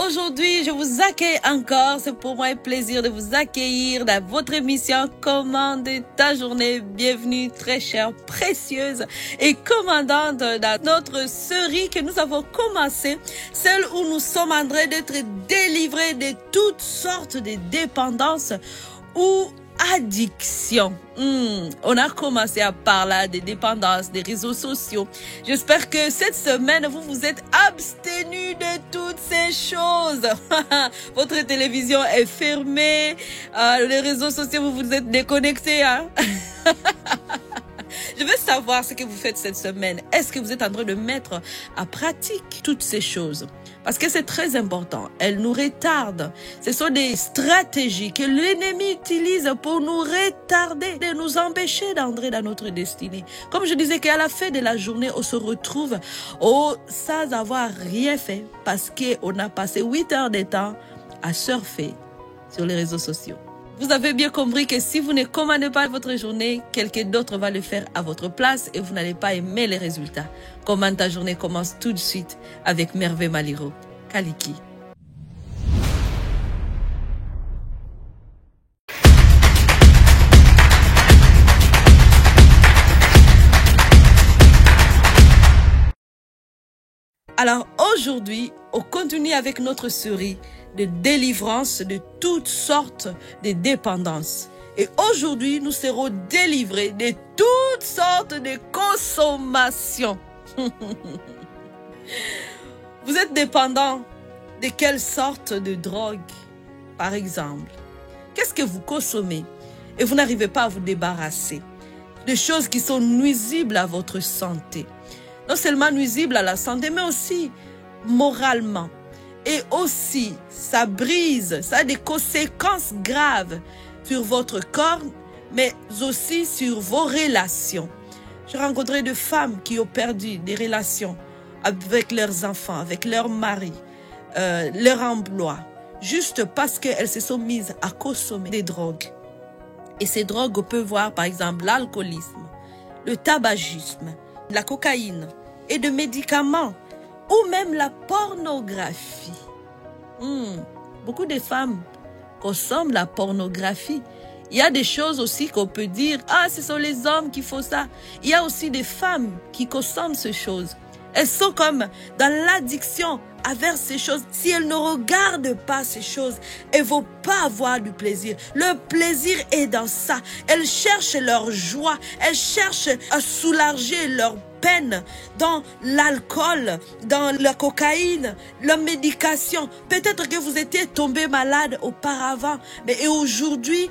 aujourd'hui, je vous accueille encore. C'est pour moi un plaisir de vous accueillir dans votre émission Commande ta journée. Bienvenue, très chère, précieuse et commandante dans notre série que nous avons commencé, celle où nous sommes en train d'être délivrés de toutes sortes de dépendances ou addiction. On a commencé à parler des dépendances, des réseaux sociaux. J'espère que cette semaine, vous vous êtes abstenus de toutes ces choses. Votre télévision est fermée. Les réseaux sociaux, vous vous êtes déconnectés. Je veux savoir ce que vous faites cette semaine. Est-ce que vous êtes en train de mettre à pratique toutes ces choses? Parce que c'est très important. Elles nous retardent. Ce sont des stratégies que l'ennemi utilise pour nous retarder, de nous empêcher d'entrer dans notre destinée. Comme je disais qu'à la fin de la journée, on se retrouve sans avoir rien fait parce qu'on a passé 8 heures de temps à surfer sur les réseaux sociaux. Vous avez bien compris que si vous ne commandez pas votre journée, quelqu'un d'autre va le faire à votre place et vous n'allez pas aimer les résultats. Commande ta journée commence tout de suite avec Merveille Maliro. Kaliki. Alors aujourd'hui, on continue avec notre série de délivrance de toutes sortes de dépendances. Et aujourd'hui, nous serons délivrés de toutes sortes de consommations. Vous êtes dépendant de quelle sorte de drogue, par exemple? Qu'est-ce que vous consommez et vous n'arrivez pas à vous débarrasser? Des choses qui sont nuisibles à votre santé. Non seulement nuisibles à la santé, mais aussi moralement. Et aussi, ça brise, ça a des conséquences graves sur votre corps, mais aussi sur vos relations. J'ai rencontré des femmes qui ont perdu des relations avec leurs enfants, avec leur mari, leur emploi, juste parce qu'elles se sont mises à consommer des drogues. Et ces drogues, on peut voir par exemple l'alcoolisme, le tabagisme, la cocaïne et des médicaments. Ou même la pornographie. Beaucoup de femmes consomment la pornographie. Il y a des choses aussi qu'on peut dire, ce sont les hommes qui font ça. Il y a aussi des femmes qui consomment ces choses. Elles sont comme dans l'addiction envers ces choses. Si elles ne regardent pas ces choses, elles ne vont pas avoir du plaisir. Le plaisir est dans ça. Elles cherchent leur joie. Elles cherchent à soulager leur peine dans l'alcool, dans la cocaïne, la médication. Peut-être que vous étiez tombé malade auparavant, mais aujourd'hui,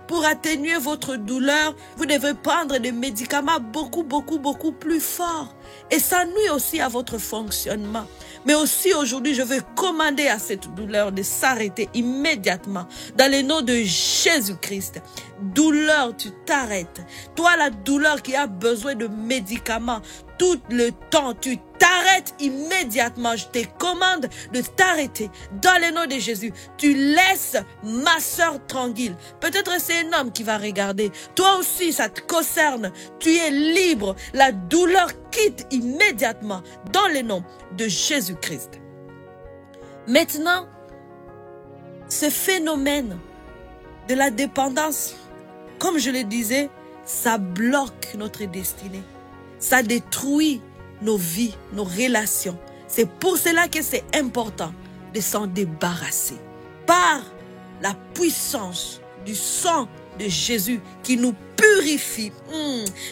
pour atténuer votre douleur, vous devez prendre des médicaments beaucoup plus forts. Et ça nuit aussi à votre fonctionnement. Mais aussi aujourd'hui, je veux commander à cette douleur de s'arrêter immédiatement. Dans le nom de Jésus-Christ. Douleur, tu t'arrêtes. Toi, la douleur qui a besoin de médicaments, tout le temps, tu t'arrêtes immédiatement. Je te commande de t'arrêter. Dans le nom de Jésus, tu laisses ma soeur tranquille. Peut-être c'est un homme qui va regarder. Toi aussi, ça te concerne. Tu es libre. La douleur quitte immédiatement dans le nom de Jésus-Christ. Maintenant, ce phénomène de la dépendance, comme je le disais, ça bloque notre destinée. Ça détruit nos vies, nos relations. C'est pour cela que c'est important de s'en débarrasser. Par la puissance du sang de Jésus qui nous purifie.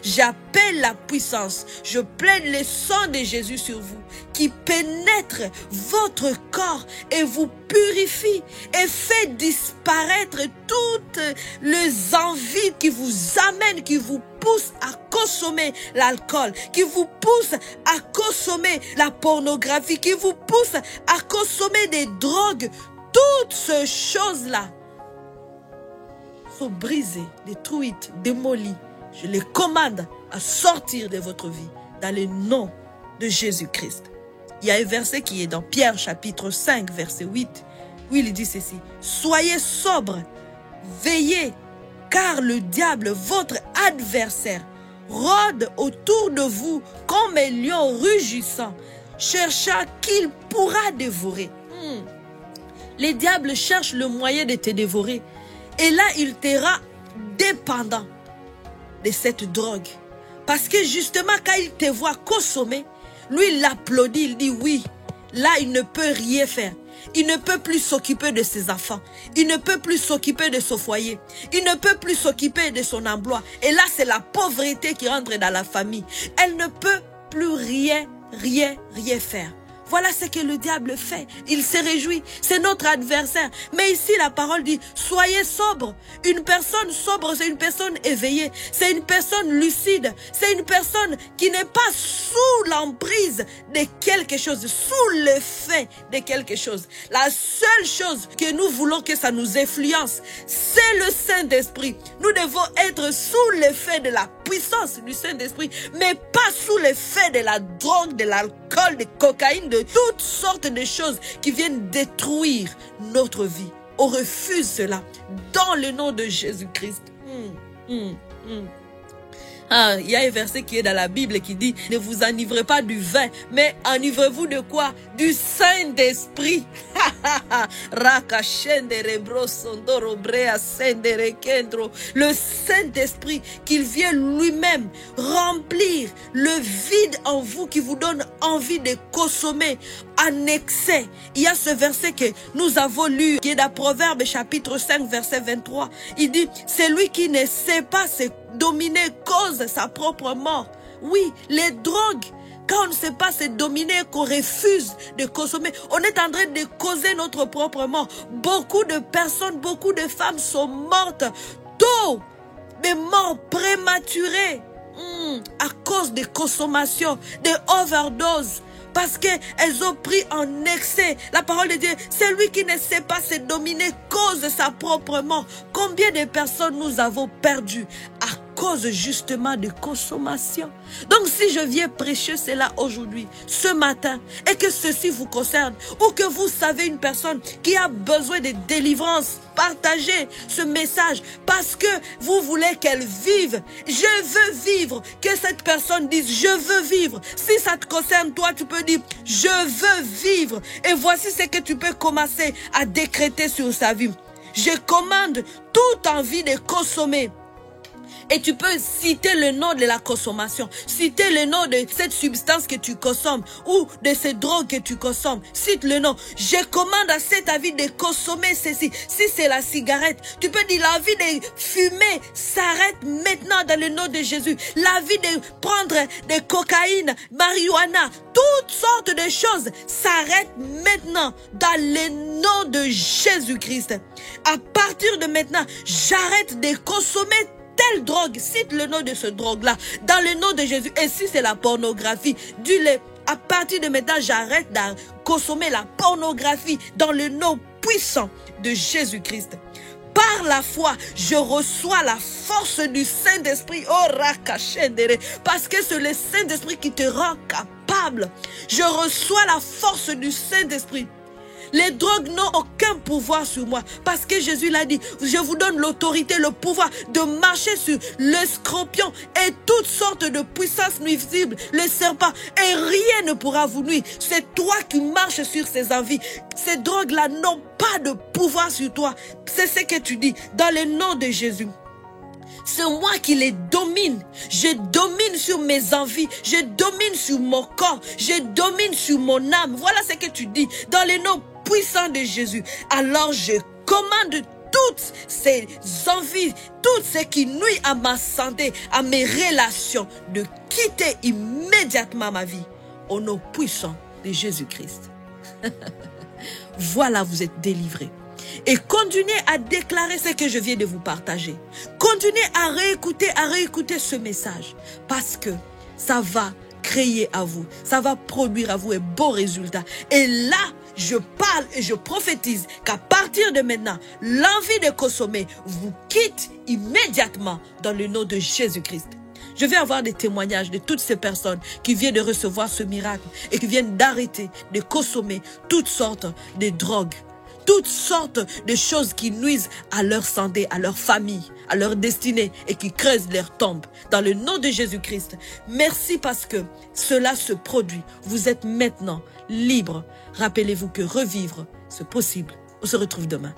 J'appelle la puissance. Je plaide le sang de Jésus sur vous qui pénètre votre corps et vous purifie et fait disparaître toutes les envies qui vous amènent, qui vous poussent à consommer l'alcool, qui vous poussent à consommer la pornographie, qui vous poussent à consommer des drogues. Toutes ces choses-là sont brisées, détruites, démolies. Je les commande à sortir de votre vie dans le nom de Jésus-Christ. Il y a un verset qui est dans Pierre chapitre 5 verset 8 où il dit ceci: soyez sobres, veillez, car le diable, votre adversaire, rôde autour de vous comme un lion rugissant, cherchant qu'il pourra dévorer. Les diables cherchent le moyen de te dévorer. Et là, il te rend dépendant de cette drogue. Parce que justement, quand il te voit consommer, lui, il applaudit, il dit oui. Là, il ne peut rien faire. Il ne peut plus s'occuper de ses enfants. Il ne peut plus s'occuper de son foyer. Il ne peut plus s'occuper de son emploi. Et là, c'est la pauvreté qui rentre dans la famille. Elle ne peut plus rien faire. Voilà ce que le diable fait. Il se réjouit. C'est notre adversaire. Mais ici, la parole dit, soyez sobre. Une personne sobre, c'est une personne éveillée. C'est une personne lucide. C'est une personne qui n'est pas sous l'emprise de quelque chose, sous l'effet de quelque chose. La seule chose que nous voulons que ça nous influence, c'est le Saint-Esprit. Nous devons être sous l'effet de la puissance du Saint-Esprit, mais pas sous l'effet de la drogue, de l'alcool, de cocaïne, de toutes sortes de choses qui viennent détruire notre vie. On refuse cela dans le nom de Jésus-Christ. Il y a un verset qui est dans la Bible qui dit, ne vous enivrez pas du vin, mais enivrez-vous de quoi? Du Saint-Esprit. Le Saint-Esprit, qu'il vient lui-même remplir le vide en vous qui vous donne envie de consommer en excès. Il y a ce verset que nous avons lu, qui est dans Proverbes chapitre 5, verset 23. Il dit, c'est lui qui ne sait pas se dominer cause sa propre mort. Oui, les drogues, quand on ne sait pas se dominer, qu'on refuse de consommer, on est en train de causer notre propre mort. Beaucoup de personnes, beaucoup de femmes sont mortes tôt, des morts prématurées à cause de consommation, de overdose. Parce qu'elles ont pris en excès. La parole de Dieu, c'est lui qui ne sait pas se dominer cause sa propre mort. Combien de personnes nous avons perdues à cause justement de consommation? Donc si je viens prêcher cela aujourd'hui, ce matin, et que ceci vous concerne, ou que vous savez une personne qui a besoin de délivrance, partagez ce message parce que vous voulez qu'elle vive. Je veux vivre. Que cette personne dise, je veux vivre. Si ça te concerne, toi, tu peux dire, je veux vivre. Et voici ce que tu peux commencer à décréter sur sa vie. Je commande toute envie de consommer. Et tu peux citer le nom de la consommation, citer le nom de cette substance que tu consommes ou de cette drogue que tu consommes. Cite le nom. Je commande à cette envie de consommer ceci. Si c'est la cigarette, tu peux dire l'envie de fumer s'arrête maintenant dans le nom de Jésus. L'envie de prendre de cocaïne, marijuana, toutes sortes de choses s'arrêtent maintenant dans le nom de Jésus-Christ. À partir de maintenant, j'arrête de consommer telle drogue. Cite le nom de ce drogue-là dans le nom de Jésus. Et si c'est la pornographie, dis-le. À partir de maintenant, j'arrête de consommer la pornographie dans le nom puissant de Jésus-Christ. Par la foi, je reçois la force du Saint-Esprit. Oh, rakashendere. Parce que c'est le Saint-Esprit qui te rend capable. Je reçois la force du Saint-Esprit. Les drogues n'ont aucun pouvoir sur moi. Parce que Jésus l'a dit, je vous donne l'autorité, le pouvoir de marcher sur le scorpion et toutes sortes de puissances nuisibles, le serpent, et rien ne pourra vous nuire. C'est toi qui marches sur ces envies. Ces drogues-là n'ont pas de pouvoir sur toi. C'est ce que tu dis dans le nom de Jésus. C'est moi qui les domine. Je domine sur mes envies. Je domine sur mon corps. Je domine sur mon âme. Voilà ce que tu dis dans le nom puissant de Jésus. Alors je commande toutes ces envies, tout ce qui nuit à ma santé, à mes relations, de quitter immédiatement ma vie au nom puissant de Jésus-Christ. Voilà, vous êtes délivrés. Et continuez à déclarer ce que je viens de vous partager. Continuez à réécouter ce message. Parce que ça va créer à vous, ça va produire à vous un beau résultat. Et là, je parle et je prophétise qu'à partir de maintenant, l'envie de consommer vous quitte immédiatement dans le nom de Jésus-Christ. Je vais avoir des témoignages de toutes ces personnes qui viennent de recevoir ce miracle et qui viennent d'arrêter de consommer toutes sortes de drogues, toutes sortes de choses qui nuisent à leur santé, à leur famille, à leur destinée et qui creusent leur tombe. Dans le nom de Jésus-Christ, merci parce que cela se produit. Vous êtes maintenant libre. Rappelez-vous que revivre, c'est possible. On se retrouve demain.